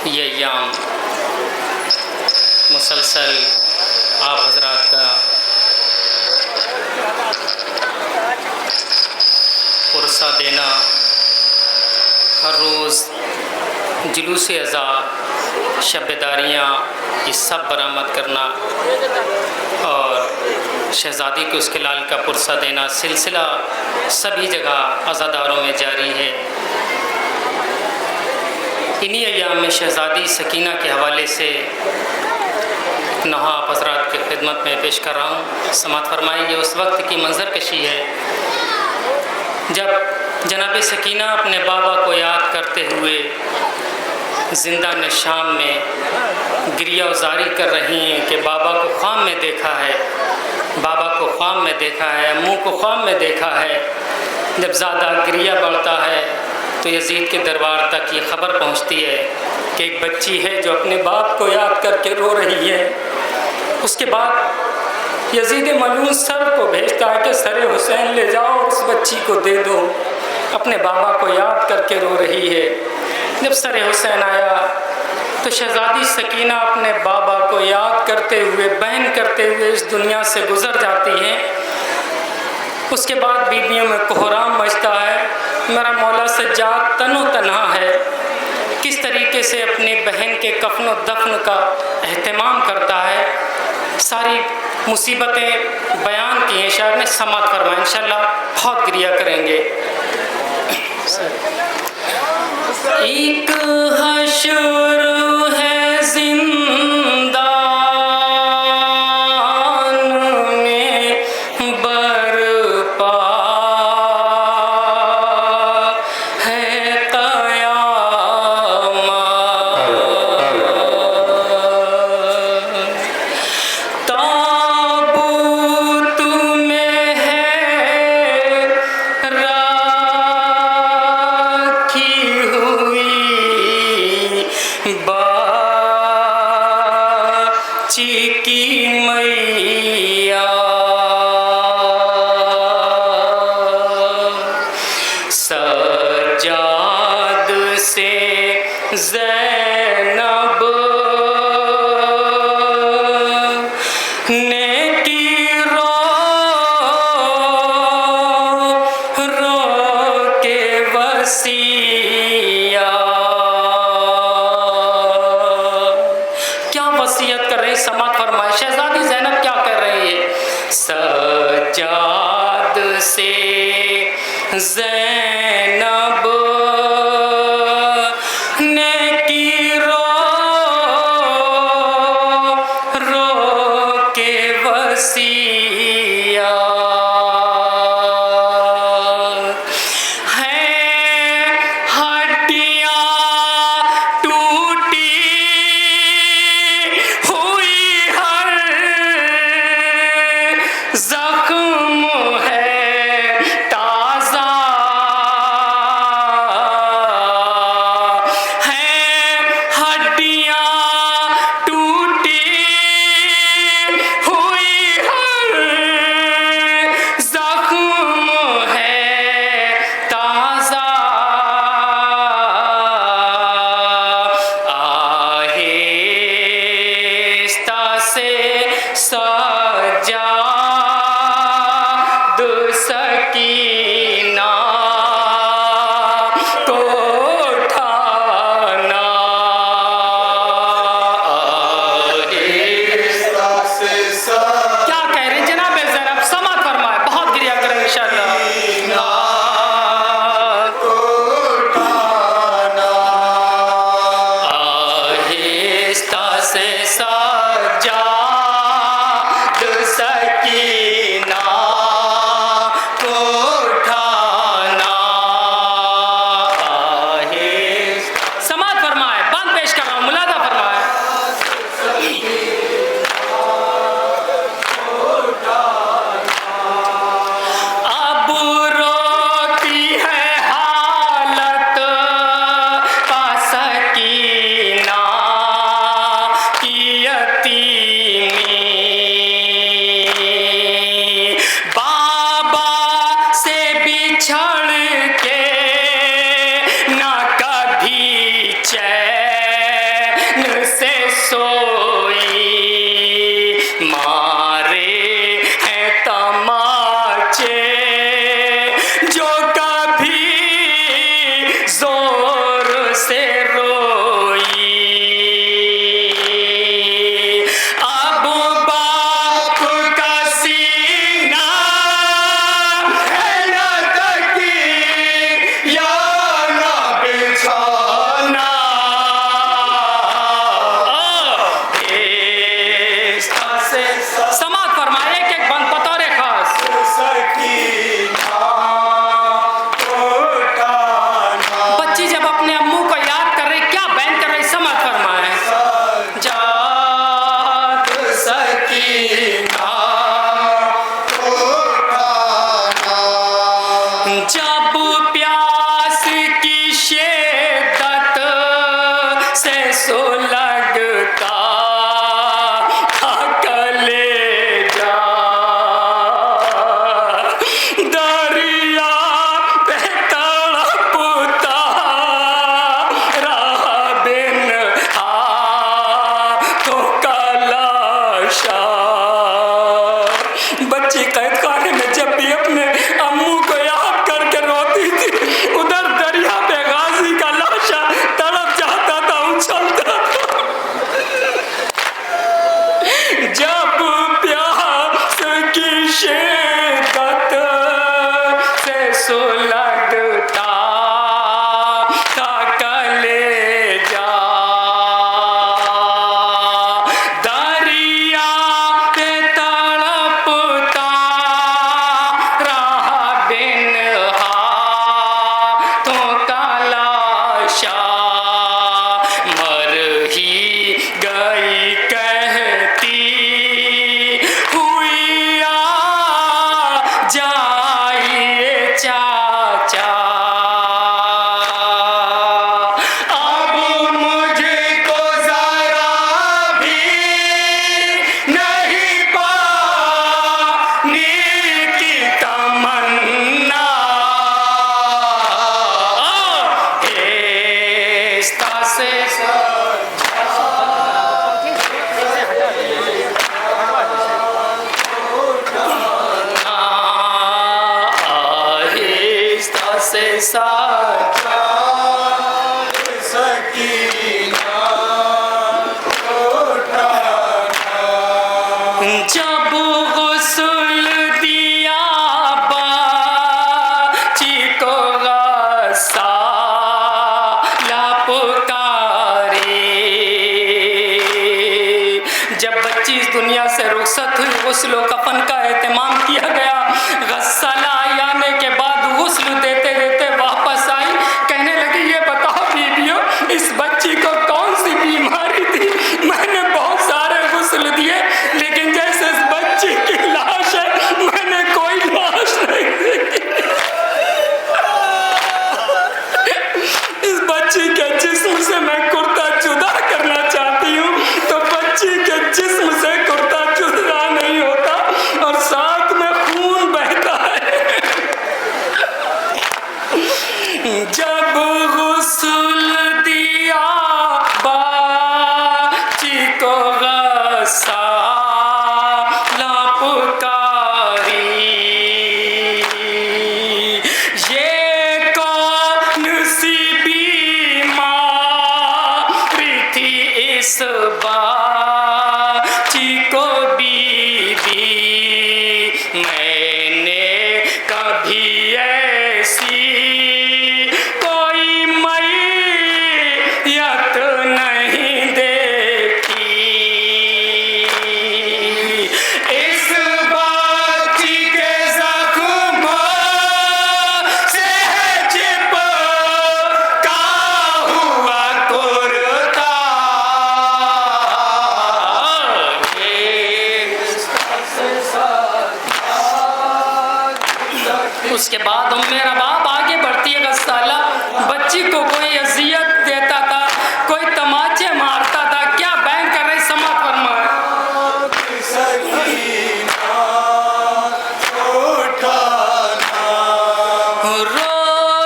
ये अय्याम मुसलसल आप हजरात का पुरसा देना, हर रोज़ जुलूस अज़ा, शब्बेदारियाँ, ये सब बरामद करना और शहज़ादी को उसके लाल का पुरसा देना सिलसिला सभी जगह अज़ादारों में जारी है। इन्हीं अय्याम में शहज़ादी सकीना के हवाले से नहा आप हज़रात की खिदमत में पेश कर रहा हूँ। समात फरमाइए, ये उस वक्त की मंजर कशी है जब जनाब सकीना अपने बाबा को याद करते हुए ज़िंदा ने शाम में गिरिया उजारी कर रही हैं कि बाबा को ख्वाब में देखा है, बाबा को ख्वाब में देखा है, मुँह को ख्वाब में देखा है। जब ज़्यादा गिरिया बढ़ता है तो यजीद के दरबार तक ये ख़बर पहुँचती है कि एक बच्ची है जो अपने बाप को याद करके रो रही है। उसके बाद यजीद मलून सर को भेजता है कि सरे हुसैन ले जाओ और उस बच्ची को दे दो, अपने बाबा को याद करके रो रही है। जब सरे हुसैन आया तो शहज़ादी सकीना अपने बाबा को याद करते हुए, बहन करते हुए इस दुनिया से गुज़र जाती हैं। उसके बाद बीवियों में कोहराम मचता है, मेरा मौला सज्जाद तनो तन्हा है। किस तरीके से अपनी बहन के कफ़न व दफन का एहतमाम करता है, सारी मुसीबतें बयान की हैं। शायर ने समात फरमाया, इंशाअल्लाह बहुत गिरिया करेंगे। एक हश्र है जिंदान में बरपा है क़यामत, ताबूत में है राखी हुई बाची की मैया, सज्जाद से ज़ैनब ने की रो के वसिया। क्या वसीयत कर रही, समात फरमाए। शहज़ादी ज़ैनब क्या कर रही है? सज्जाद से ज़ैनब ने की रो के वसिया। है हड्डियाँ टूटी हुई, हर ज़ख्म है ताज़ा, है हड्डियाँ टूटी हुई, हर ज़ख्म है ताज़ा। आहिस्ता से सज्जाद सकीना को उठाना, आहिस्ता से क्या कह रहे हैं जनाब ज़ैनब? समात फरमाए, बहुत गिरिया करेंगे इंशाअल्लाह। सकीना को उठाना, आहिस्ता से सज्जाद सकीना को उठाना, समात फरमाए। बंद पेश कर रहा हूँ, मुलादा फरमाए। अब रोती है हालत का सकीना की यतीमी, बाबा से बिछड़ के ना कभी चैन से आहिस्ता से साजा सकीना उठाना जब गुस्ल दिया बाची को गस्साला पुकारे। जब बच्ची इस दुनिया से रुखसत हुई, गुस्ल व कफन का एहतमाम किया गया। गस्साला आने के बाद गुस्ल देते देते वापस आई, कहने लगी ये बताओ बीबियों, इस बच्ची को कौन सी बीमारी थी? मैंने बहुत सारे गुस्ल दिए, लेकिन जैसे इस बच्ची की लाश है, मैंने कोई लाश नहीं देखी। इस बच्ची के जिस्म से मैं कुर्ता जुदा करना चाहती हूँ, तो बच्ची के जिस्म से कुर्ता जुदा नहीं होता और साथ में खून बहता है। जब गुस्ल दिया बाची को गस्साला पुकारी। ये कौन सी बीमारी थी इस बाची को बीबी? मैंने कभी ऐसी कोई मैयत नहीं देखी। इस बच्ची के जख्मों से चिपका हुआ कुर्ता। उसके बाद मेरा बाप आगे बढ़ती है। गस्साला बच्ची को कोई अजियत देता था, कोई तमाचे मारता था। क्या बैन कर रही समा फरमाए। सकीना उठाना रो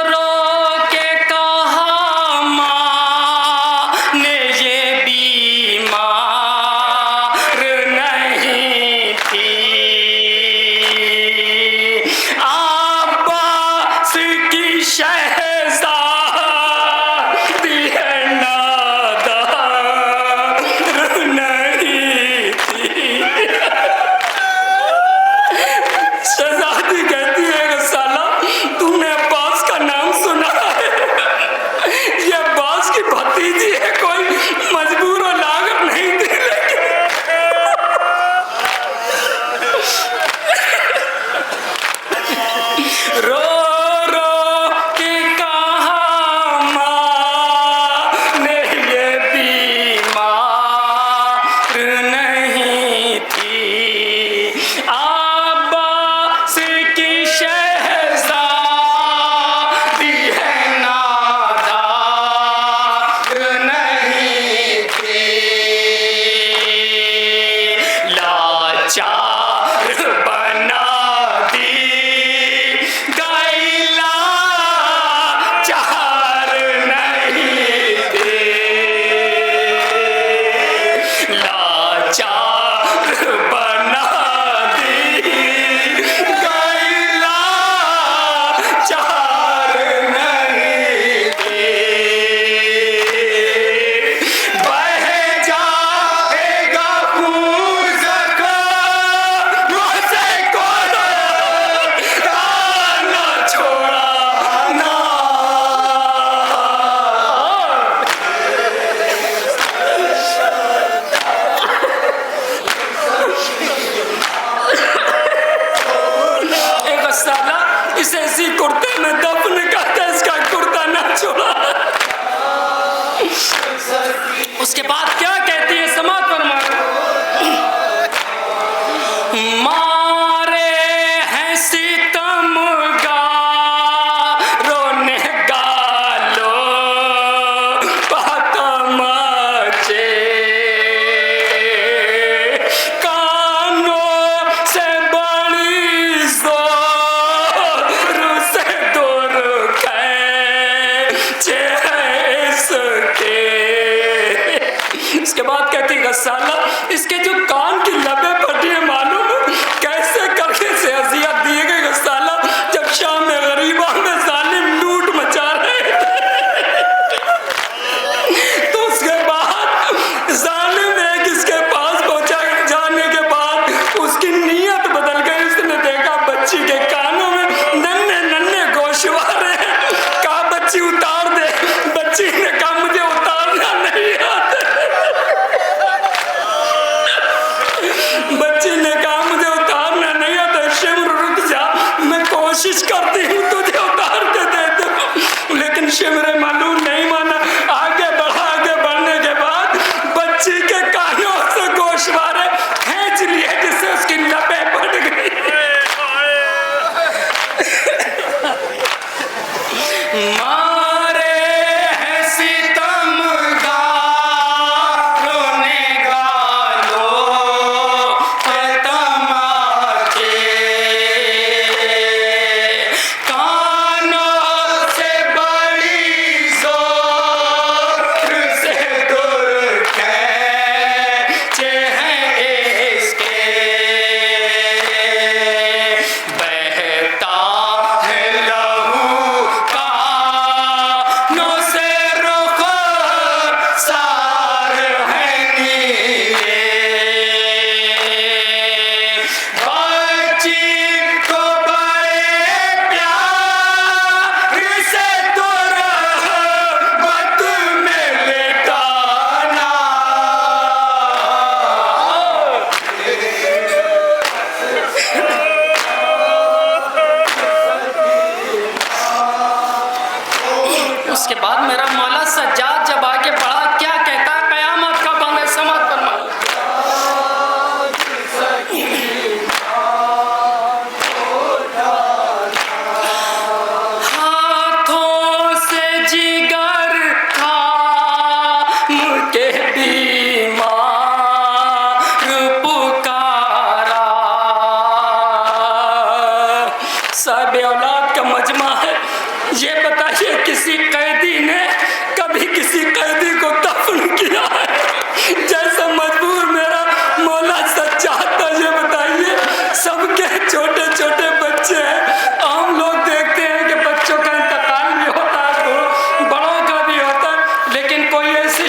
रो के कहा माँ ने ये बीमार नहीं थी। अब्बास की शहज़ादी है, नादार नहीं थी। शहजादी कहती है गस्साला, तूने अब्बास का नाम सुना है? ये अब्बास की भतीजी है, कोई मजबूर और लागत नहीं थी। रो रो के कहा माँ ने ये बीमार नहीं थी। अब्बास की शहज़ादी है, नादार नहीं थी। लाचार बना दी गई, लाचार नहीं थे। लाचार बना दी गई, लाचार नहीं थे। बह जाएगा खून ज़ख्मों से, कोई ना छोड़ा ना। एक गस्साला इसे इसी कुर्ते में दफन करते, इसका कुर्ता ना छोड़ा। उसके बाद क्या कहती है समाज फरमा। मारे हैं सितमगारों ने गालों पातमचे, कानों से बड़ी जोर से दूर खींचे हैं इसके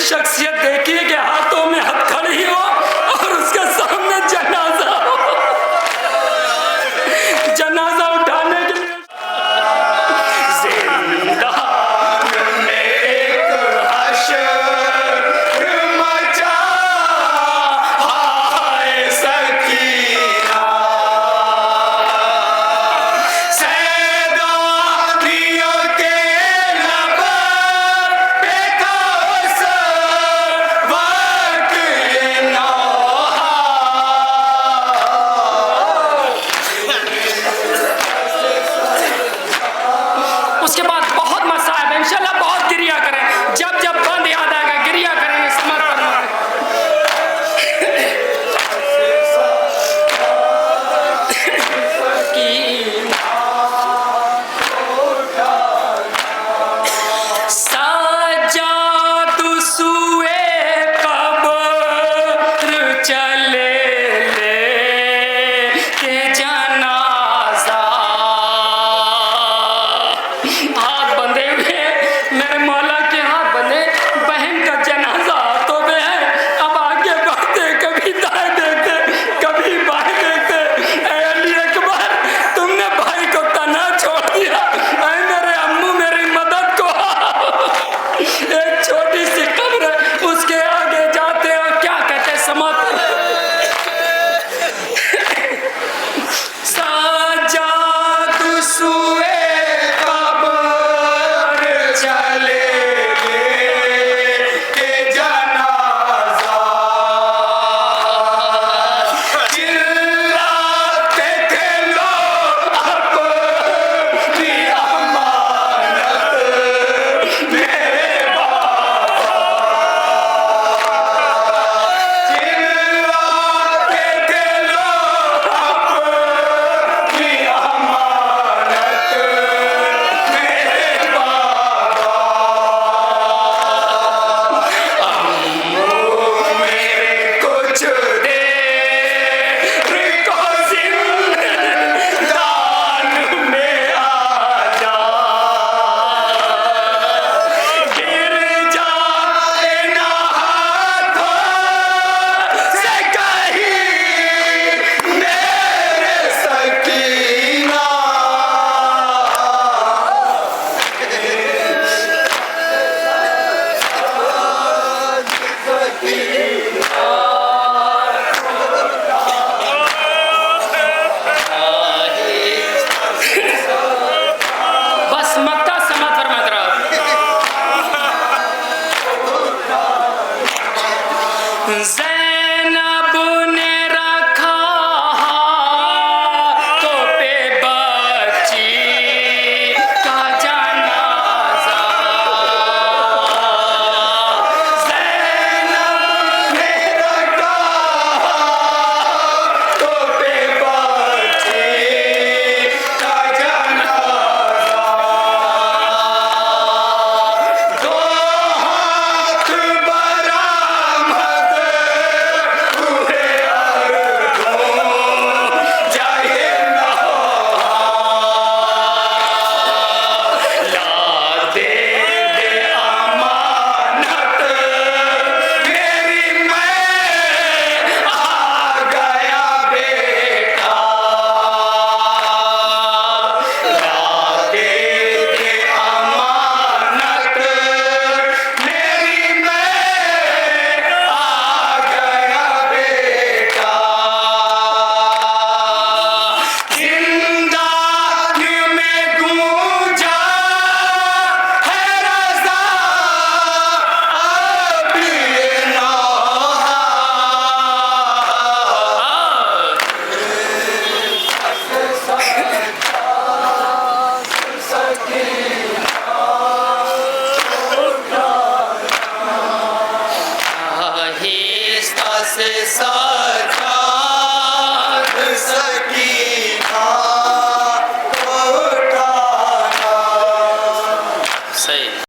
शख्सियत देखिए कि हाथों में हथकड़ी हो और उसके सामने जनाजा हो। जनाजा उठाने के लिए जिंदा उसके बाद बहुत मसाइब है, इंशाल्लाह बहुत गिरिया करें। जब जब बंद याद आएगा गिरिया करेंगे समर्पण साजाद सुए कब्र चले ले के जनाजा। हाथ बंधे हुए मेरे मौला के हाथ बंधे, बहन का जनाजा तो वे है। अब आगे बढ़ते, कभी दाएं देखते कभी बाएं देखते। ऐ अली अकबर, तुमने भाई को तना छोड़ दिया। ऐ मेरे अम्मू, मेरी मदद को एक छोटी सी कब्र है, उसके आगे जाते और क्या कहते समाप्त। साजाद सुए बस मक्का समात फरमात रहो।